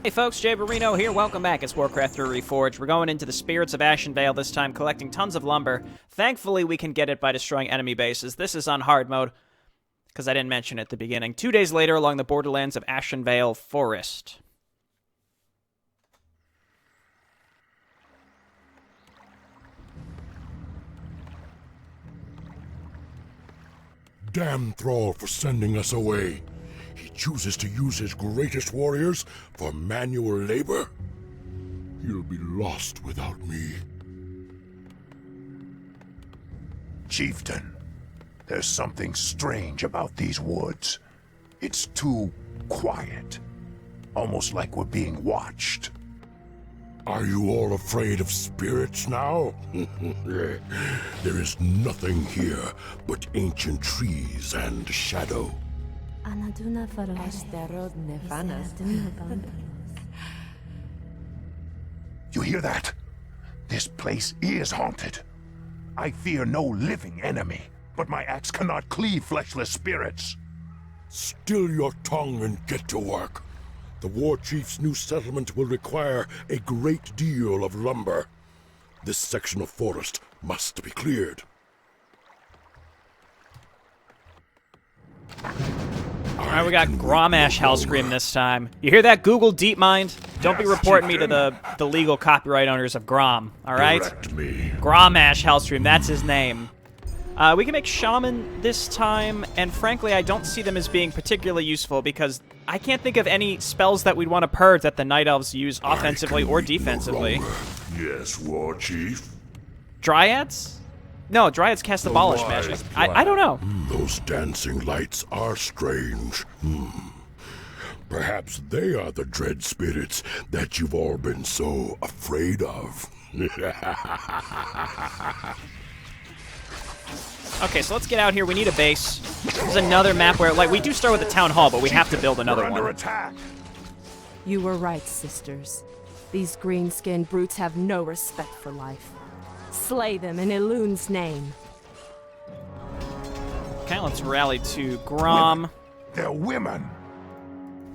Hey folks, Jay Barino here. Welcome back. It's Warcraft 3 Reforged. We're going into the Spirits of Ashenvale this time, collecting tons of lumber. Thankfully, we can get it by destroying enemy bases. This is on hard mode, because I didn't mention it at the beginning. 2 days later, along the borderlands of Ashenvale Forest. Damn Thrall for sending us away. He chooses to use his greatest warriors for manual labor. He'll be lost without me. Chieftain, there's something strange about these woods. It's too quiet. Almost like we're being watched. Are you all afraid of spirits now? There is nothing here but ancient trees and shadow. You hear that? This place is haunted. I fear no living enemy, but my axe cannot cleave fleshless spirits. Still your tongue and get to work. The war chief's new settlement will require a great deal of lumber. This section of forest must be cleared. Alright, we got Gromash Hellscream this time. You hear that, Google DeepMind? Don't be reporting me to the legal copyright owners of Grom, alright? Gromash Hellscream, that's his name. We can make Shaman this time, and frankly, I don't see them as being particularly useful because I can't think of any spells that we'd want to purge that the Night Elves use offensively or defensively. Yes, War Chief. Dryads? No, Dryads cast Abolish magic. I don't know. Those dancing lights are strange. Perhaps they are the dread spirits that you've all been so afraid of. Okay, so let's get out here. We need a base. There's another map where, like, we do start with the town hall, but we have to build another one. Attack. You were right, sisters. These green-skinned brutes have no respect for life. Slay them in Elun's name. Okay, let's rally to Grom. Women. They're women.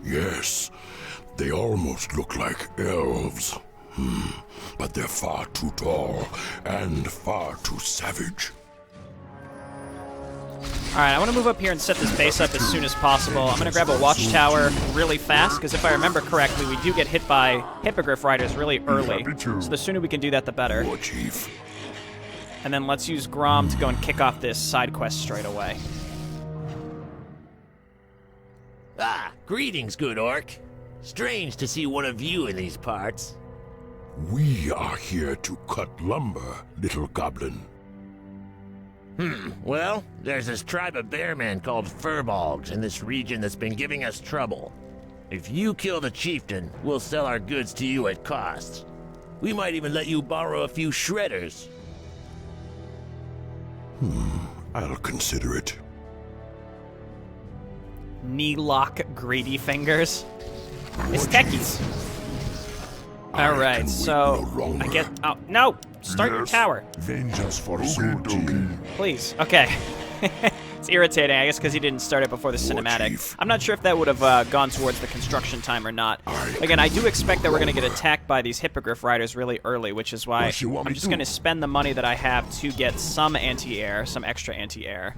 Yes, they almost look like elves. But they're far too tall and far too savage. Alright, I want to move up here and set this base up as soon as possible. I'm going to grab a watchtower really fast, because if I remember correctly, we do get hit by Hippogriff Riders really early. So the sooner we can do that, the better. War Chief. And then let's use Grom to go and kick off this side quest straight away. Ah, greetings, good orc. Strange to see one of you in these parts. We are here to cut lumber, little goblin. Well, there's this tribe of bearmen called Furbolgs in this region that's been giving us trouble. If you kill the chieftain, we'll sell our goods to you at cost. We might even let you borrow a few shredders. I'll consider it. Knee lock greedy fingers. It's techies. Alright, so I get. Oh, no! Start your tower. Vengeance for Sulti. Please. Okay. It's irritating, I guess, because he didn't start it before the cinematic. I'm not sure if that would have gone towards the construction time or not. Again, I do expect that we're going to get attacked by these Hippogriff Riders really early, which is why I'm just going to spend the money that I have to get some anti-air, some extra anti-air.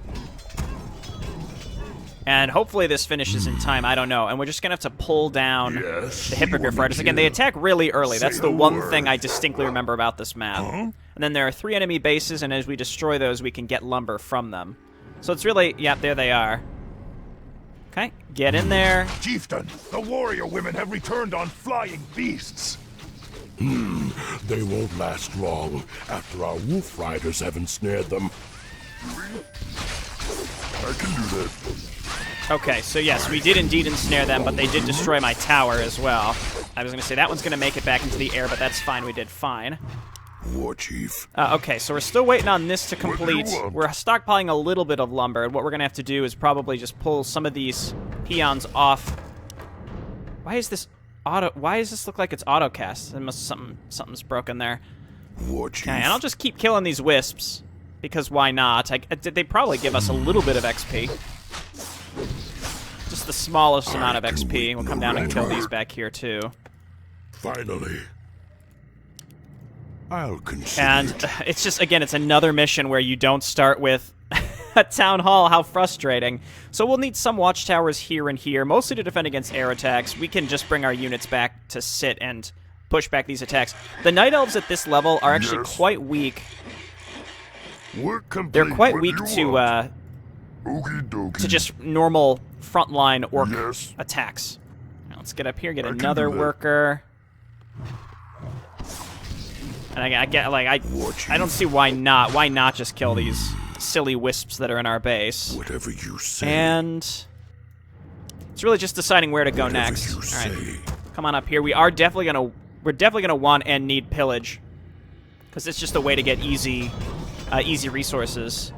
And hopefully this finishes in time, I don't know. And we're just going to have to pull down the Hippogriff Riders. Again, they attack really early. That's the one thing I distinctly remember about this map. And then there are 3 enemy bases, and as we destroy those, we can get lumber from them. So it's really, yeah, there they are. Okay, get in there. Chieftain, the warrior women have returned on flying beasts. They won't last long after our wolf riders have ensnared them. I can do that. Okay, so yes, we did indeed ensnare them, but they did destroy my tower as well. I was going to say that one's going to make it back into the air, but that's fine. We did fine. War Chief. Okay, so we're still waiting on this to complete. We're stockpiling a little bit of lumber, and what we're going to have to do is probably just pull some of these peons off. Why is this Why does this look like it's auto-cast? Something's broken there. War Chief. Okay, and I'll just keep killing these wisps, because why not? They probably give us a little bit of XP. Just the smallest amount of XP. We'll come down and kill these back here, too. Finally. I'll consider And it. it's just, again, it's another mission where you don't start with a town hall. How frustrating. So we'll need some watchtowers here and here, mostly to defend against air attacks. We can just bring our units back to sit and push back these attacks. The Night Elves at this level are actually quite weak. Work complete. They're quite What weak do you want? to Okie just normal frontline orc Yes. attacks. Now, let's get up here, get I can another do that. worker. And I get, like, I don't see why not. Why not just kill these silly wisps that are in our base? Whatever you say. And it's really just deciding where to go Whatever next. you All right, say. come on up here. We're definitely gonna want and need pillage, because it's just a way to get easy resources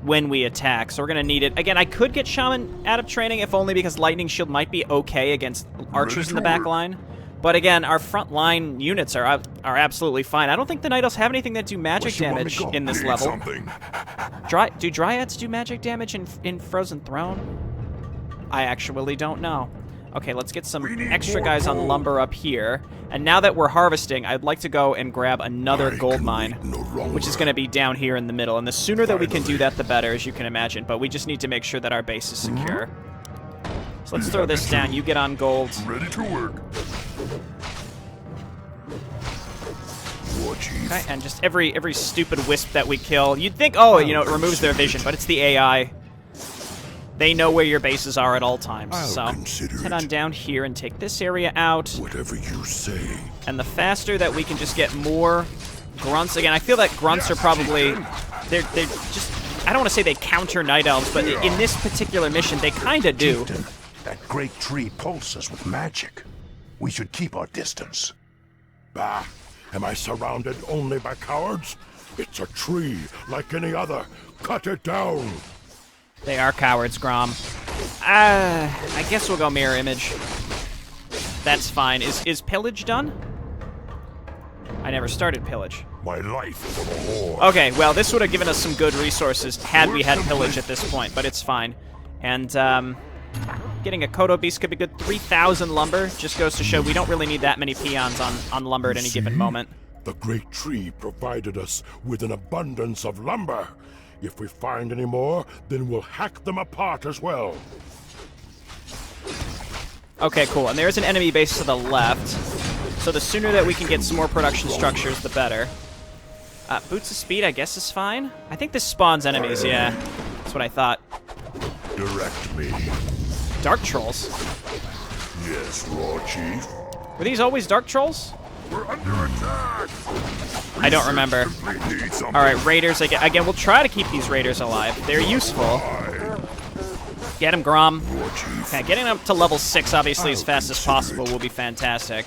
when we attack. So we're gonna need it again. I could get shaman out of training, if only because lightning shield might be okay against archers in the back line. But again, our front line units are absolutely fine. I don't think the Night Elves have anything that do magic damage in this level. Something. Do Dryads do magic damage in Frozen Throne? I actually don't know. Okay, let's get some extra more guys on gold. lumber up here. And now that we're harvesting, I'd like to go and grab another I gold can mine, wait no longer. which is going to be down here in the middle. And the sooner that we can do Finally. that, the better, as you can imagine. But we just need to make sure that our base is secure. So let's Be throw happy this down. to. You get on gold. Ready to work. War Chief. Okay, and just every stupid wisp that we kill, you'd think, oh, you know, it removes their vision, but it's the AI. They know where your bases are at all times. I'll So consider let's head it. on down here and take this area out. Whatever you say. And the faster that we can just get more grunts, again, I feel that grunts are probably, they're just, I don't want to say they counter Night Elves, but in this particular mission, they kind of do. Chieftain, that great tree pulses with magic. We should keep our distance. Bah! Am I surrounded only by cowards? It's a tree, like any other. Cut it down! They are cowards, Grom. I guess we'll go mirror image. That's fine. Is pillage done? I never started pillage. My life for the Horde. Okay, well, this would have given us some good resources had we had pillage at this point, but it's fine. And, getting a Kodo beast could be good. 3,000 lumber just goes to show we don't really need that many peons on lumber at any given See? moment. The great tree provided us with an abundance of lumber. If we find any more, then we'll hack them apart as well. Okay, cool. And there's an enemy base to the left. So the sooner that we can get some more production structures, the better. Boots of Speed, I guess, is fine. I think this spawns enemies, yeah. That's what I thought. Direct me. Dark Trolls? Yes, War Chief. Were these always Dark Trolls? We're under attack. I don't remember. Need something. Alright, Raiders. Again, we'll try to keep these Raiders alive. They're useful. Get him, Grom. War Chief. Okay, getting up to level 6, obviously, as fast as possible will be fantastic.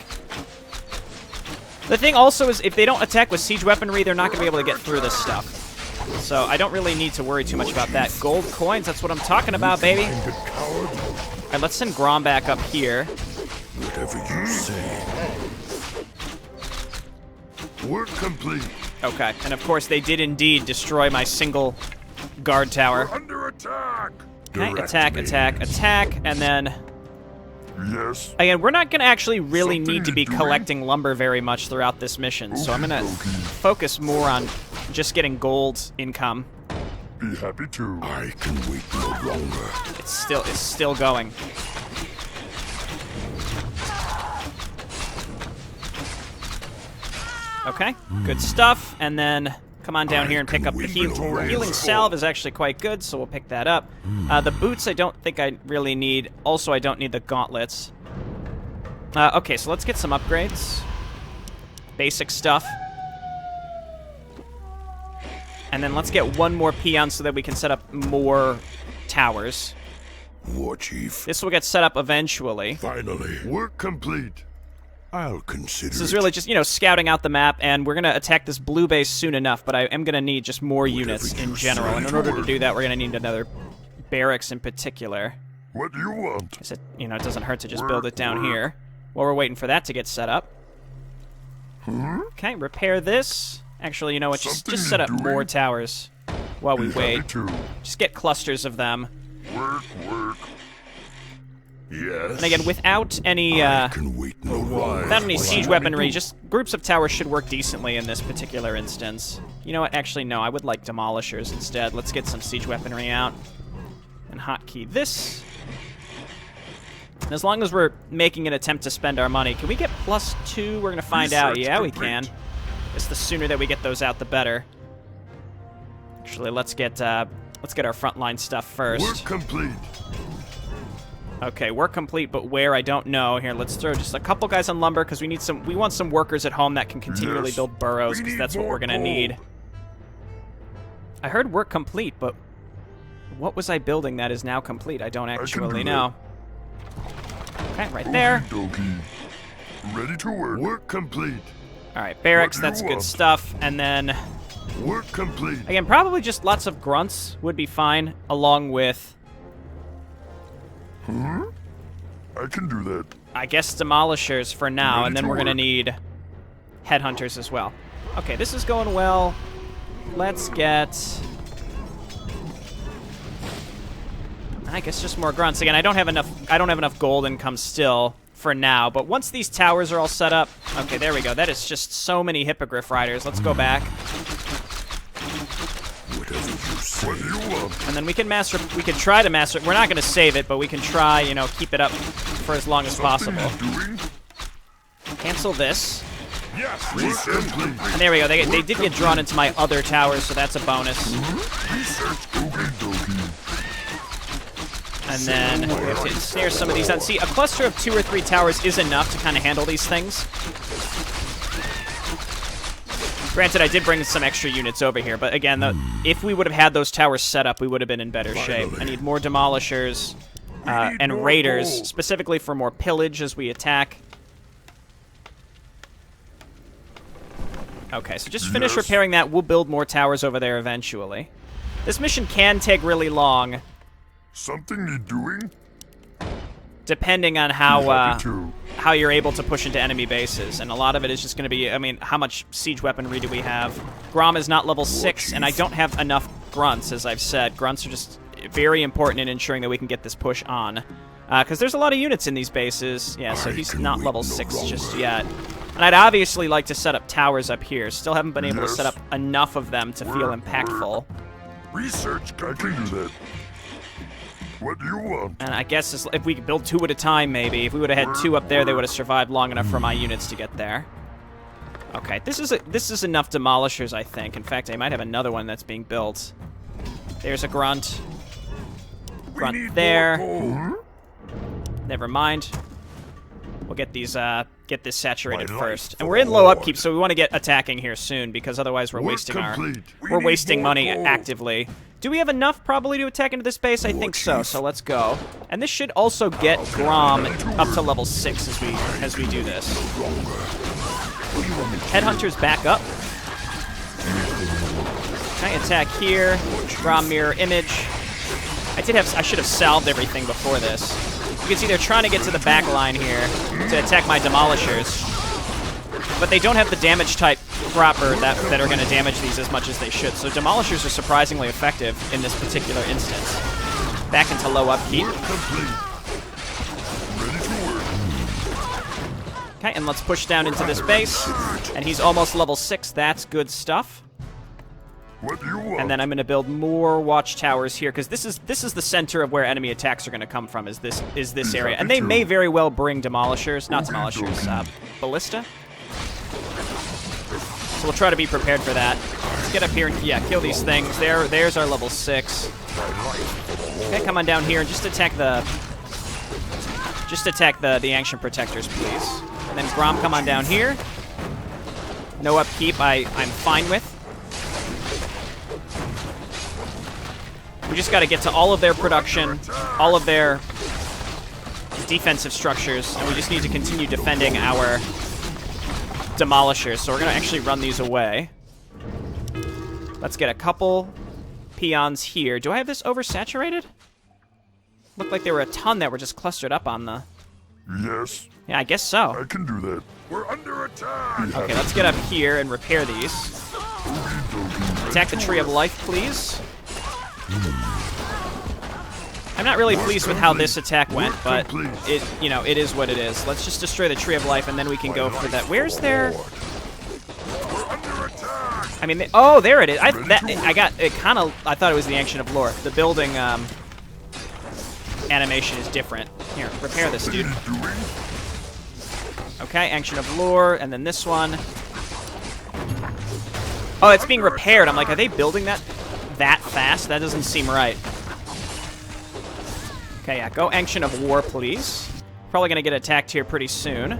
The thing also is, if they don't attack with siege weaponry, they're not going to be able to get through this stuff. So I don't really need to worry too much about that. Gold coins, that's what I'm talking about, baby. Find it, coward. Alright, let's send Grom back up here. Whatever you say. Work complete. Okay, and of course they did indeed destroy my single guard tower. Under attack. Okay, Direct attack, me. attack, attack, and then... Yes. Again, we're not going to actually really Something need to to be do. collecting lumber very much throughout this mission, so I'm going to Okey-dokey. focus more on just getting gold income. Be happy to. I can wait no longer. It's still going. Okay, good stuff. And then come on down I here and pick can up the wait heal. no Healing longer. salve is actually quite good, so we'll pick that up. The boots I don't think I really need. Also, I don't need the gauntlets. Okay, so let's get some upgrades. Basic stuff. And then let's get one more peon so that we can set up more towers. War Chief. This will get set up eventually. Finally. Work complete. I'll consider This is it. really just, scouting out the map, and we're going to attack this blue base soon enough, but I am going to need just more units you in general. say. And in order to do that, we're going to need another barracks in particular. What do you want? 'Cause it, it doesn't hurt to just build it down here. While we're waiting for that to get set up. Okay, repair this. Actually, you know what? Just Something set up doing? more towers while we Be wait. happy to. Just get clusters of them. Work. Yes. And again, without any I can wait no longer. Without any siege weaponry, just groups of towers should work decently in this particular instance. You know what? Actually, no. I would like demolishers instead. Let's get some siege weaponry out and hotkey this. And as long as we're making an attempt to spend our money, can we get +2? We're gonna find out. Yeah, we can. Guess the sooner that we get those out, the better. Actually, let's get our frontline stuff first. Work complete. Okay, work complete, but where I don't know. Here, let's throw just a couple guys on lumber because we want some workers at home that can continually build burrows because that's what we're gonna need. I heard work complete, but what was I building that is now complete? I don't actually know. Okay, right there. Ready to work. Work complete. All right, barracks, that's good stuff. And then, Work complete. again, probably just lots of grunts would be fine, along with, I can do that. I guess, demolishers for now, and then we're going to need headhunters as well. Okay, this is going well. Let's get, I guess, just more grunts. Again, I don't have enough gold income still for now, but once these towers are all set up, okay, there we go. That is just so many hippogriff riders. Let's go back. Whatever you say. What do you want? And then we can try to master it. We're not going to save it, but we can try, you know, keep it up for as long as possible. Doing? Cancel this. Yes, work complete. And there we go. They did get drawn into my other towers, so that's a bonus. Research okie And then we have to ensnare some of these out. See, a cluster of 2 or 3 towers is enough to kind of handle these things. Granted, I did bring some extra units over here, but again, if we would have had those towers set up, we would have been in better shape. I need more demolishers and raiders, specifically for more pillage as we attack. Okay, so just finish repairing that. We'll build more towers over there eventually. This mission can take really long, Something need doing? depending on how you're able to push into enemy bases. And a lot of it is just going to be, I mean, how much siege weaponry do we have? Grom is not level 6, and I don't have enough grunts, as I've said. Grunts are just very important in ensuring that we can get this push on. Because there's a lot of units in these bases. Yeah, so he's not level 6 just yet. And I'd obviously like to set up towers up here. Still haven't been able to set up enough of them to feel impactful. Research, I can do that. What do you want? And I guess if we could build 2 at a time, maybe. If we would have had 2 up there, they would have survived long enough for my units to get there. Okay, this is enough demolishers, I think. In fact, I might have another one that's being built. There's a grunt. Grunt there. Never mind. We'll get these get this saturated first. And we're in low upkeep, so we want to get attacking here soon, because otherwise we're wasting money actively. Do we have enough probably to attack into this base? I think so. So let's go. And this should also get Grom up to level 6 as we do this. Headhunters back up. Can I attack here? Grom mirror image. I should have salved everything before this. You can see they're trying to get to the back line here to attack my demolishers. But they don't have the damage type proper that are going to damage these as much as they should. So demolishers are surprisingly effective in this particular instance. Back into low upkeep. Okay, and let's push down into this base. And he's almost level 6. That's good stuff. What do you want? And then I'm going to build more watchtowers here, because this is the center of where enemy attacks are going to come from. Is this area, and they may very well bring demolishers, not demolishers, ballista. So we'll try to be prepared for that. Let's get up here and kill these things. There's our level 6. Okay, come on down here and just attack the ancient protectors, please. And then Grom, come on down here. No upkeep. I'm fine with. We just got to get to all of their production, all of their defensive structures, and we just need to continue defending our demolishers. So we're going to actually run these away. Let's get a couple peons here. Do I have this oversaturated? Looked like there were a ton that were just clustered up on the... Yes. Yeah, I guess so. I can do that. We're under attack. Okay, let's get up here and repair these. Attack the Tree of Life, please. I'm not really pleased with how this attack went, but it is what it is. Let's just destroy the Tree of Life, and then we can go for that. Where's their... I mean, oh, there it is. I thought it was the Ancient of Lore. The building animation is different. Here, repair this, dude. Okay, Ancient of Lore, and then this one. Oh, it's being repaired. I'm like, are they building that fast? That doesn't seem right. Okay, yeah, go Ancient of War, please. Probably gonna get attacked here pretty soon.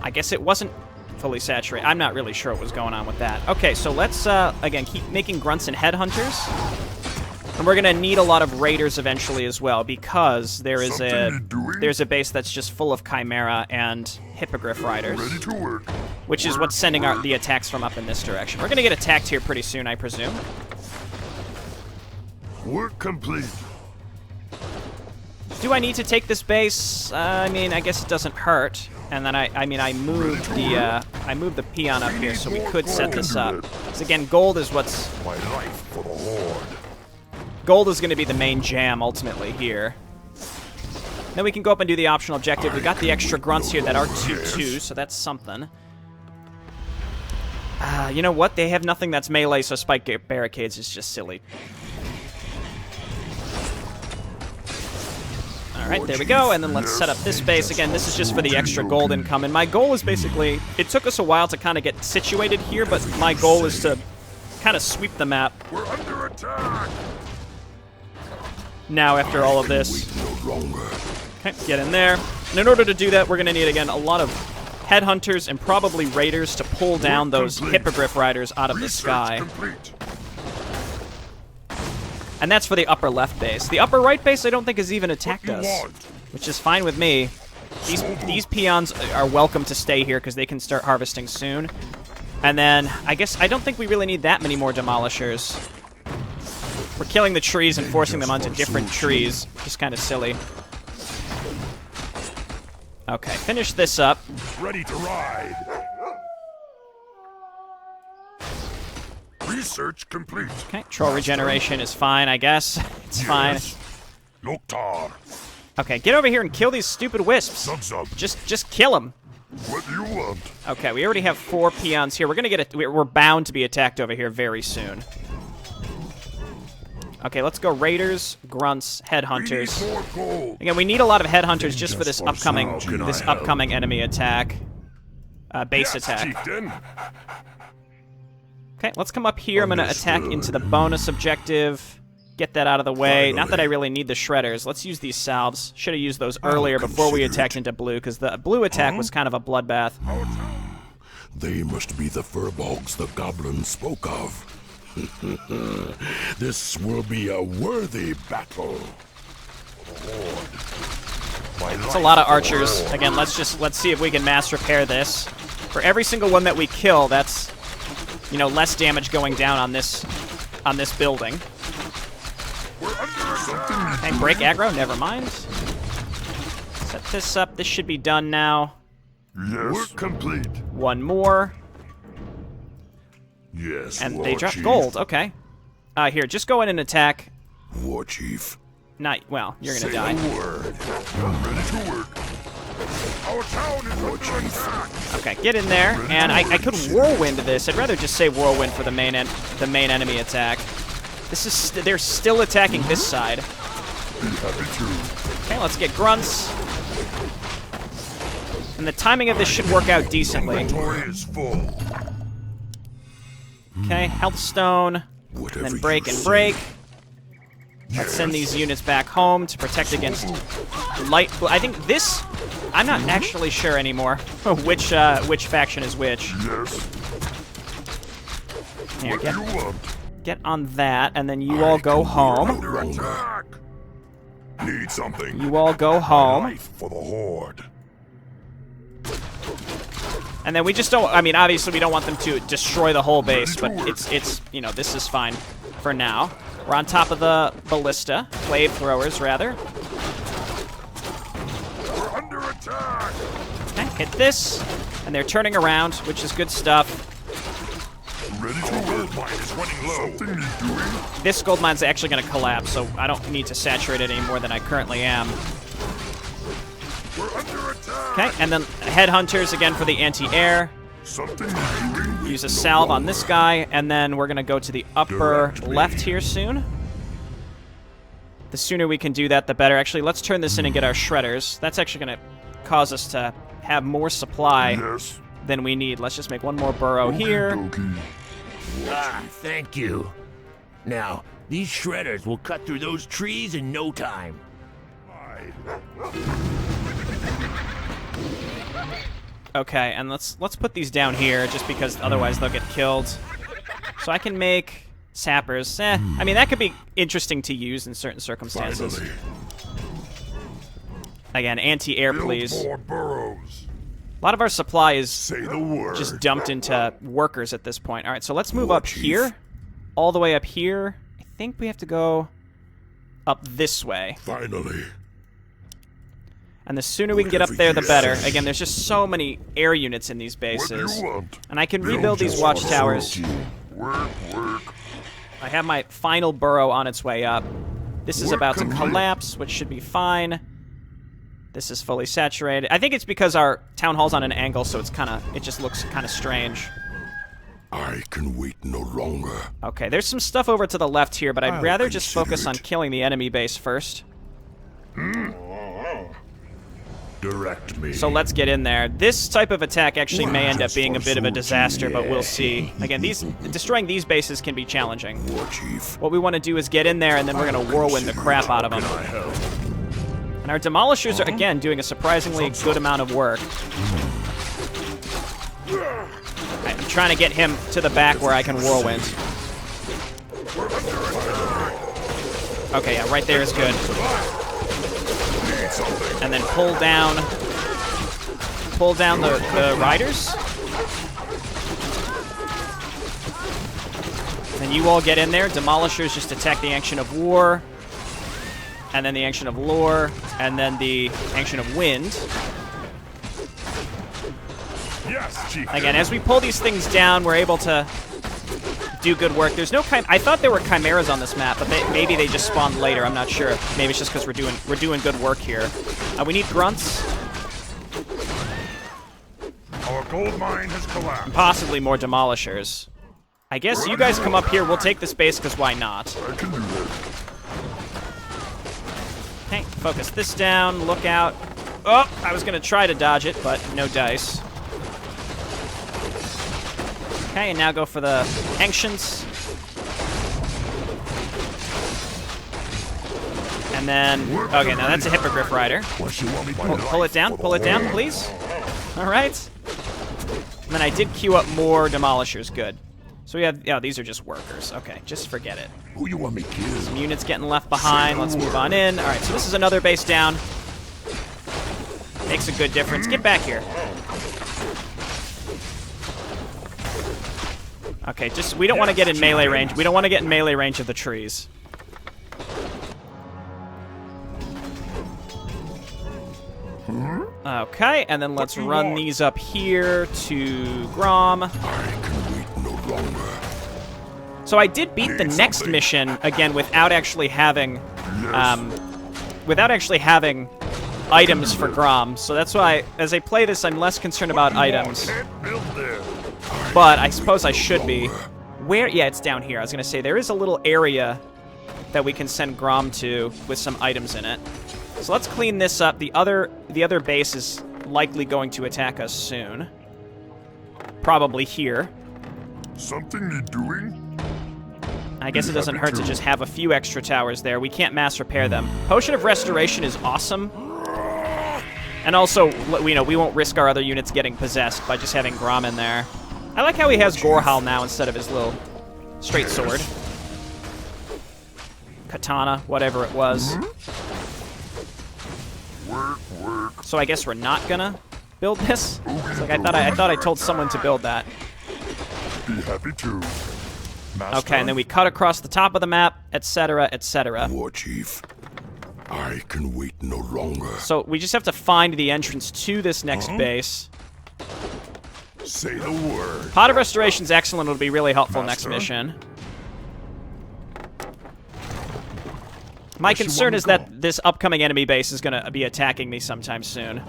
I guess it wasn't fully saturated. I'm not really sure what was going on with that. Okay, so let's, again, keep making grunts and headhunters. And we're gonna need a lot of raiders eventually as well, because there's a base that's just full of Chimera and Hippogriff riders. Ready to work. Which is what's sending the attacks from up in this direction. We're gonna get attacked here pretty soon, I presume. Work complete. Do I need to take this base? I mean, I guess it doesn't hurt. And then I moved the peon up here, so we could set this up. Because again, gold is what's... My life for the Horde. Gold is going to be the main jam, ultimately, here. Then we can go up and do the optional objective. We got the extra grunts here that are 2/2, so that's something. You know what? They have nothing that's melee, so spike barricades is just silly. Alright, there we go, and then let's set up this base. Again, this is just for the extra gold income, and my goal is basically... It took us a while to kind of get situated here, but my goal is to kind of sweep the map. We're under attack. Now, after all of this. Okay, get in there. And in order to do that, we're going to need, again, a lot of headhunters and probably raiders to pull down those Hippogriff riders out of the sky. And that's for the upper left base. The upper right base I don't think has even attacked us, which is fine with me. These peons are welcome to stay here because they can start harvesting soon. And then, I guess, I don't think we really need that many more demolishers. We're killing the trees and forcing them onto different trees. Just kind of silly. Okay, finish this up. Ready to ride. Research complete. Okay, troll regeneration is fine, I guess. It's fine. Loktar. Okay, get over here and kill these stupid wisps. Zub. Just kill them. What do you want? Okay, we already have 4 peons here. We're gonna get we're bound to be attacked over here very soon. Okay, let's go raiders, grunts, headhunters. Again, we need a lot of headhunters just for this upcoming enemy attack, base attack. Okay, let's come up here. I'm gonna attack into the bonus objective. Get that out of the way. Not that I really need the shredders. Let's use these salves. Should have used those earlier before we attacked into blue, because the blue attack was kind of a bloodbath. They must be the furbolgs the goblin spoke of. This will be a worthy battle. It's a lot of archers. Again, let's see if we can mass repair this. For every single one that we kill, that's, you know, less damage going down on this building. Okay, break aggro, never mind. Set this up. This should be done now. Yes. Work complete. One more. Yes, and they dropped gold. Okay. Here, just go in and attack. War Chief. Not well. You're gonna die. Word. I'm ready to work. Our town is War Chief. Okay, get in there, and I could whirlwind this. I'd rather just say whirlwind for the main enemy attack. They're still attacking this side. Okay, let's get grunts. And the timing of this should work out decently. Okay, health stone, then break and break. Let's send these units back home to protect against light. I think this, I'm not actually sure anymore which faction is which. Here, get on that, and then you all go home. Need something. You all go home. For the Horde. And then we just don't, I mean, obviously we don't want them to destroy the whole base, but it's you know, this is fine for now. We're on top of the ballista, flamethrowers, rather. We're under attack. Okay, hit this, and they're turning around, which is good stuff. Ready to work. running low. This gold mine's actually going to collapse, so I don't need to saturate it any more than I currently am. We're under attack. Okay, and then headhunters again for the anti-air. Something you're doing. Use a salve on this guy, and then we're going to go to the upper left here soon. The sooner we can do that, the better. Actually, let's turn this in and get our shredders. That's actually going to cause us to have more supply than we need. Let's just make one more burrow here. Ah, thank you. Now, these shredders will cut through those trees in no time. Okay, and let's put these down here just because otherwise they'll get killed. So I can make sappers. I mean, that could be interesting to use in certain circumstances. Finally. Again, anti-air, please. More burrows. A lot of our supply is Say the word. just dumped into workers at this point. All right, so let's move up Chief. here. All the way up here. I think we have to go up this way. Finally. And the sooner we can get up there, the better. Again, there's just so many air units in these bases. want? And I can rebuild these watchtowers. Work. I have my final burrow on its way up. This is Work about to complete. collapse, which should be fine. This is fully saturated. I think it's because our town hall's on an angle, so it just looks kind of strange. I can wait no longer. Okay, there's some stuff over to the left here, but I'd I'll rather just consider focus on it. killing the enemy base first. Direct me. So let's get in there. This type of attack actually may end up being a bit of a disaster, but we'll see. Again, destroying these bases can be challenging. War Chief. What we want to do is get in there, and then we're going to whirlwind the crap out of them. And our demolishers are, again, doing a surprisingly good amount of work. I'm trying to get him to the back where I can whirlwind. Okay, yeah, right there is good. And then pull down the riders. And you all get in there. Demolishers just attack the Ancient of War, and then the Ancient of Lore, and then the Ancient of Wind. Yes, Chief. Again, as we pull these things down, we're able to do good work. There's no I thought there were chimeras on this map, but maybe they just spawned later. I'm not sure. Maybe it's just because we're doing good work here. We need grunts, Our gold mine has collapsed. possibly more demolishers. I guess you guys come up here. We'll take this base because why not? I can do that. Okay, focus this down. Look out. Oh, I was going to try to dodge it, but no dice. Okay, and now go for the Ancients. And then, okay, now that's a Hippogriff Rider. Pull it down, please. All right. And then I did queue up more Demolishers, good. So we have, these are just workers. Okay, just forget it. Who you want me kill? Some units getting left behind. Let's move on in. All right, so this is another base down. Makes a good difference. Get back here. Okay, we don't want to get in melee range. We don't want to get in melee range of the trees. Okay, and then let's run these up here to Grom. I can wait no longer. So I did beat the next mission again without actually having, items for Grom. So that's why, as I play this, I'm less concerned about items. But I suppose I should be. Where? Yeah, it's down here. I was gonna say there is a little area that we can send Grom to with some items in it. So let's clean this up. The other base is likely going to attack us soon. Probably here. Something you doing? I guess it doesn't hurt to just have a few extra towers there. We can't mass repair them. Potion of Restoration is awesome. And also, we won't risk our other units getting possessed by just having Grom in there. I like how he has Gorhal now instead of his little straight sword. Katana, whatever it was. Work. So I guess we're not gonna build this? It's like I thought I told someone to build that. Be happy to. Master? Okay, and then we cut across the top of the map, etc., etc. War Chief, I can wait no longer. So we just have to find the entrance to this next base. Say the word. Pot of Restoration's excellent. It'll be really helpful next Master? mission. My Where's she concern wanna is go? that this upcoming enemy base is going to be attacking me sometime soon.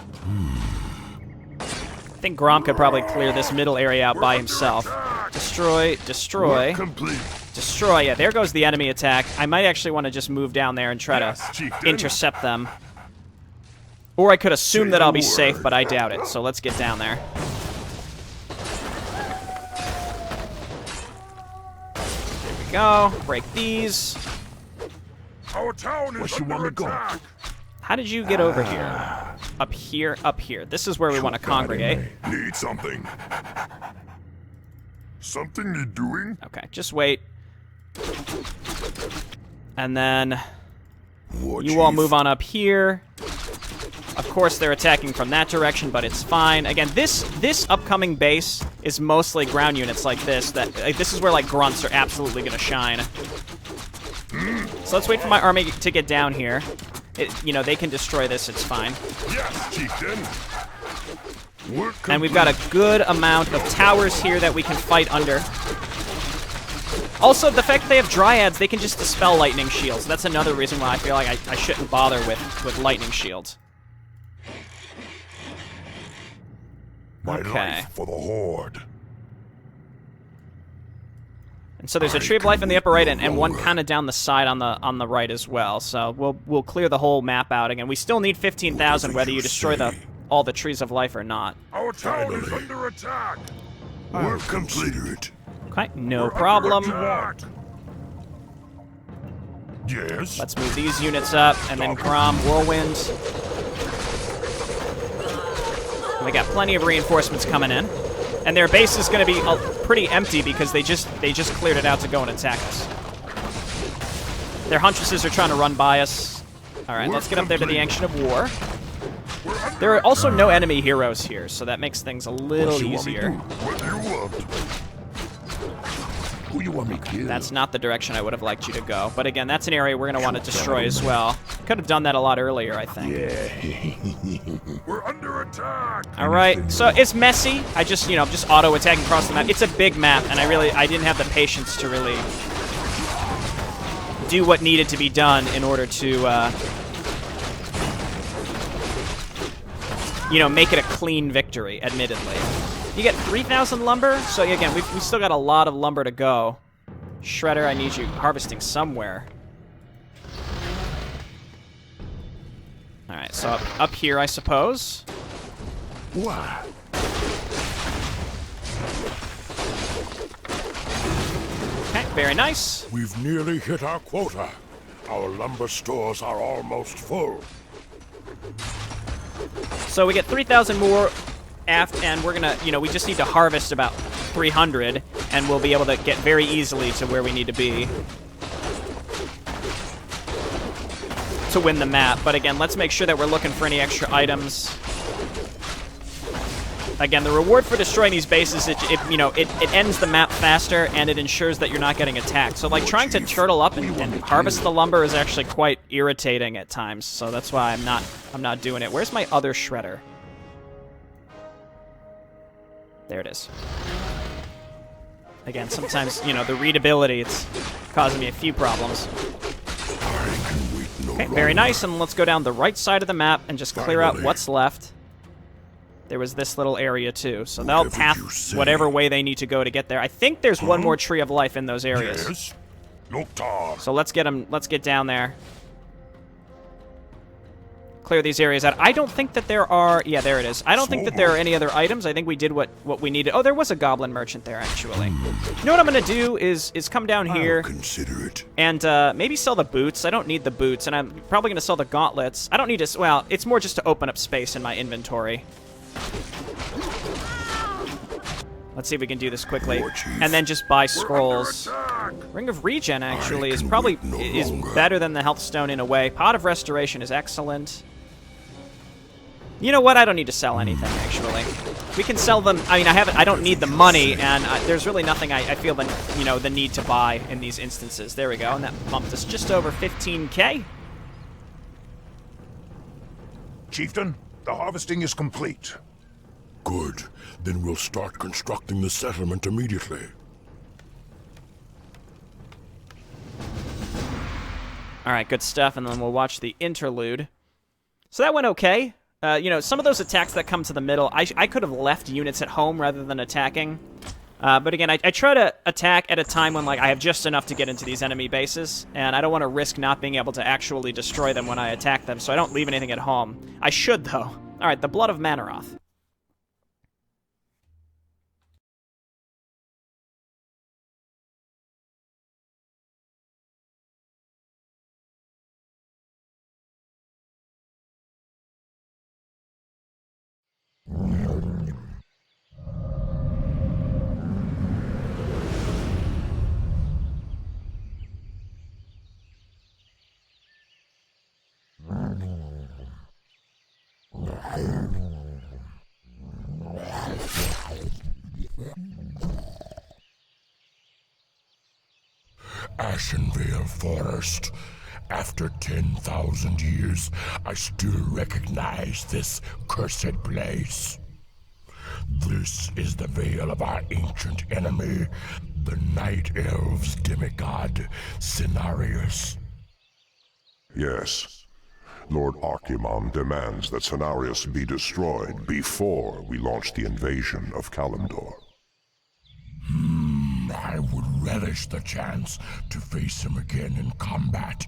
I think Grom could probably clear this middle area out by himself. Destroy, destroy, Work complete. destroy. Yeah, there goes the enemy attack. I might actually want to just move down there and try to Chieftain. intercept them. Or I could assume Say that the I'll be word. safe, but I doubt it. So let's get down there. There we go. Break these. Our town Where is she under wanna go? attack. How did you get over here? Up here, up here. This is where we want to congregate. Need something. Something need doing? Okay, just wait. And then you all move on up here. Of course, they're attacking from that direction, but it's fine. Again, this upcoming base is mostly ground units like this. This is where like grunts are absolutely going to shine. So let's wait for my army to get down here. You know, they can destroy this. It's fine. Yes, chieftain. Work And we've got a good amount of towers here that we can fight under. Also, the fact that they have dryads, they can just dispel lightning shields. That's another reason why I feel like I shouldn't bother with lightning shields. My Okay. life for the Horde. And so there's a tree of life in the upper right and one kind of down the side on the right as well. So we'll clear the whole map out again. We still need 15,000 whether you destroy all the trees of life or not. Our town is under attack. Work complete. Okay, no We're problem. under attack. Yes. Let's move these units up, and then Grom, Whirlwind. We got plenty of reinforcements coming in. And their base is going to be pretty empty because they just cleared it out to go and attack us. Their huntresses are trying to run by us. All right, let's get up there to the Ancient of War. There are also no enemy heroes here, so that makes things a little easier. What do you want? Who you want me to kill? That's not the direction I would have liked you to go. But again, that's an area we're going to want to destroy as well. Could have done that a lot earlier, I think. We're under attack. All right, so it's messy. I just, just auto-attacking across the map. It's a big map, and I didn't have the patience to really do what needed to be done in order to, make it a clean victory, admittedly. You get 3,000 lumber, so again, we still got a lot of lumber to go. Shredder, I need you harvesting somewhere. All right, so up here, I suppose. What? Okay, very nice. We've nearly hit our quota. Our lumber stores are almost full. So we get 3,000 more, and we're gonna, we just need to harvest about 300, and we'll be able to get very easily to where we need to be to win the map. But again, let's make sure that we're looking for any extra items. Again, the reward for destroying these bases, it ends the map faster, and it ensures that you're not getting attacked. So, like, trying to turtle up and harvest the lumber is actually quite irritating at times. So that's why I'm not doing it. Where's my other shredder? There it is. Again, sometimes, the readability, it's causing me a few problems. Okay, very nice, and let's go down the right side of the map and just clear out what's left. There was this little area, too, so they'll path whatever way they need to go to get there. I think there's one more tree of life in those areas. Yes. Loktar. So let's get down there. Clear these areas out. I don't think that there are... Yeah, there it is. I don't think that there are any other items. I think we did what we needed. Oh, there was a goblin merchant there, actually. You know what I'm going to do is come down here Consider it. and maybe sell the boots. I don't need the boots, and I'm probably going to sell the gauntlets. I don't need to... Well, it's more just to open up space in my inventory. Let's see if we can do this quickly. And then just buy scrolls. Ring of Regen, actually, is probably better than the Health Stone in a way. Pot of Restoration is excellent. You know what? I don't need to sell anything, actually. We can sell them. I mean, I don't need the money, and there's really nothing I feel the need to buy in these instances. There we go, and that bumped us just over 15K. Chieftain, the harvesting is complete. Good. Then we'll start constructing the settlement immediately. All right, good stuff, and then we'll watch the interlude. So that went okay. You know, some of those attacks that come to the middle, I could have left units at home rather than attacking. But again, I try to attack at a time when, like, I have just enough to get into these enemy bases, and I don't want to risk not being able to actually destroy them when I attack them, so I don't leave anything at home. I should, though. All right, the Blood of Manaroth. Ashenvale Forest. After 10,000 years, I still recognize this cursed place. This is the veil of our ancient enemy, the Night Elves' demigod, Cenarius. Yes. Lord Archimon demands that Cenarius be destroyed before we launch the invasion of Kalimdor. I would relish the chance to face him again in combat.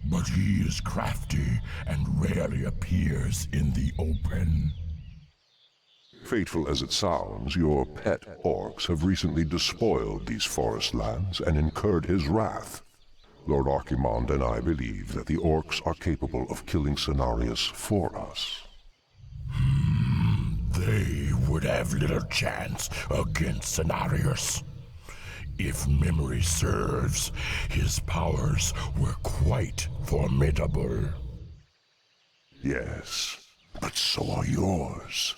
But he is crafty and rarely appears in the open. Fateful as it sounds, your pet orcs have recently despoiled these forest lands and incurred his wrath. Lord Archimond and I believe that the orcs are capable of killing Cenarius for us. They would have little chance against Cenarius. If memory serves, his powers were quite formidable. Yes, but so are yours.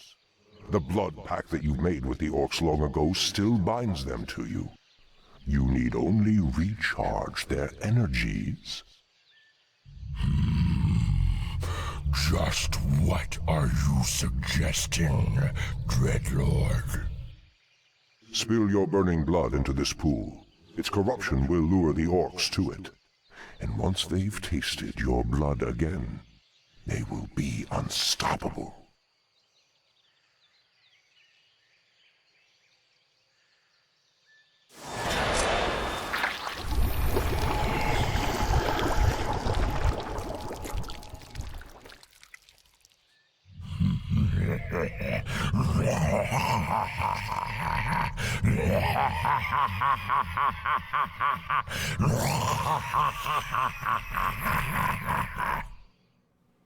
The blood pact that you made with the orcs long ago still binds them to you. You need only recharge their energies. Just what are you suggesting, Dreadlord? Spill your burning blood into this pool. Its corruption will lure the orcs to it. And once they've tasted your blood again, they will be unstoppable.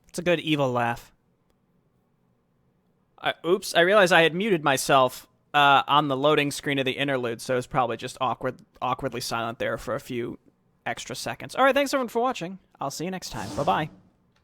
It's a good evil laugh. Oops, I realized I had muted myself on the loading screen of the interlude, so it was probably just awkwardly silent there for a few extra seconds. All right, thanks everyone for watching. I'll see you next time. Bye-bye.